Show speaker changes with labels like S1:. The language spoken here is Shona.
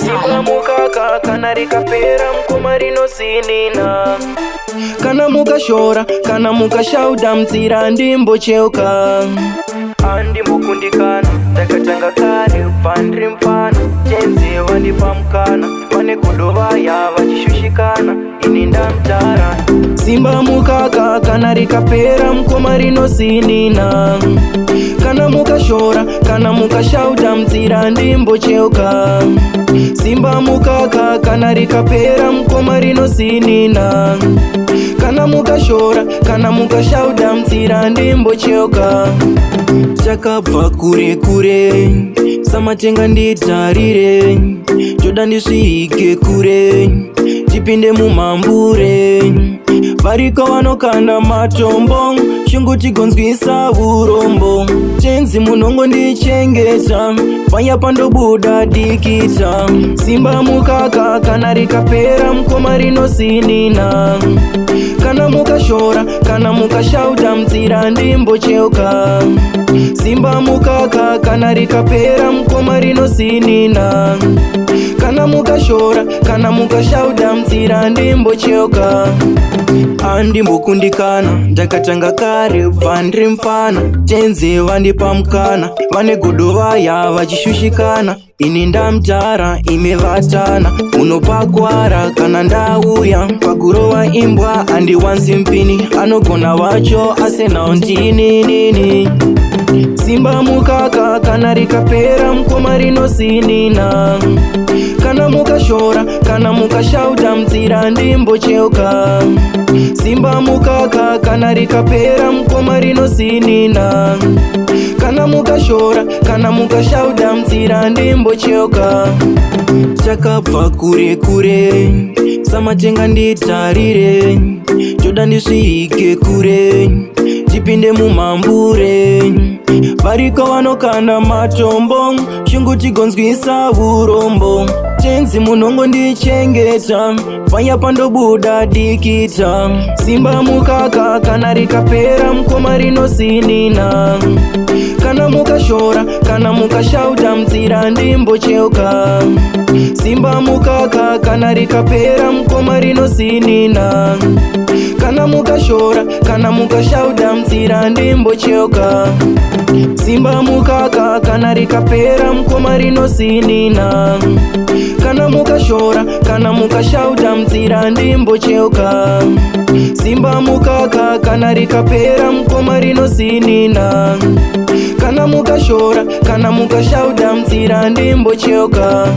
S1: Simba mukaka kana rikapera mkoma rinosinina. Kana mukashora kana mukashauda mzira ndimbocheuka. Andimbokundikana ndakatanga kare pandiri mfana. Chenze vandipamukana vane kudovaya vachishushikana ini ndamtara. Simba mukaka kana rikapera mkoma rinosinina. Kana mukashora kana mukashauda mzira ndimbocheuka. Simba mukaka kana rikapera mkoma rinosinina. Kana mukashora kana mukashauda mzira ndimbocheuka. Chakabva kure kure samatenga nditarire. Joda ndisvike kure tipinde mumambure. Variko vanokanda matombo shungu tigonzwisa urombo. Tenzi munongo ndichengeta panya pandobuda dikita. Simba mukaka kana rikapera mkoma rinosinina. Kana mukashora kana mukashauda mzira ndimbocheuka. Simba mukaka kana rikapera mkoma rinosinina. Kana mukashora kana mukashauda mzira ndimbocheuka. Andimbokundikana ndakatanga kare pandiri mfana. Tenze vandipamukana vane godovaya vachishushikana ini ndamtara ime vatana. Unopakwara kana ndauya pakurova imbwa andiwanzi mpini. Anogona vacho asenao ndininini. Simba mukaka kana rikapera mkoma rinosinina. Kana mukashora kana mukashauda mzira ndimbocheuka. Simba mukaka kana rikapera mkoma rinosinina. Kana mukashora kana mukashauda mzira ndimbocheuka. Chakabva kure kure samatenga nditarire. Joda ndisvike kure tipinde mumambure. Variko vanokanda matombo shungu tigonzwisa urombo. Tenzi munongo ndichengeta panya pandobuda dikita. Simba mukaka kana rikapera mkoma rinosinina. Kana mukashora kana mukashauda mzira ndimbocheuka. Simba mukaka kana rikapera mkoma rinosinina. Kana mukashora kana mukashauda mzira ndimbocheuka. Simba mukaka kana rikapera mkoma rinosinina. Kana mukashora kana mukashauda mzira ndimbocheuka. Simba mukaka kana rikapera mkoma rinosinina. Kana mukashora kana mukashauda mzira ndimbocheuka.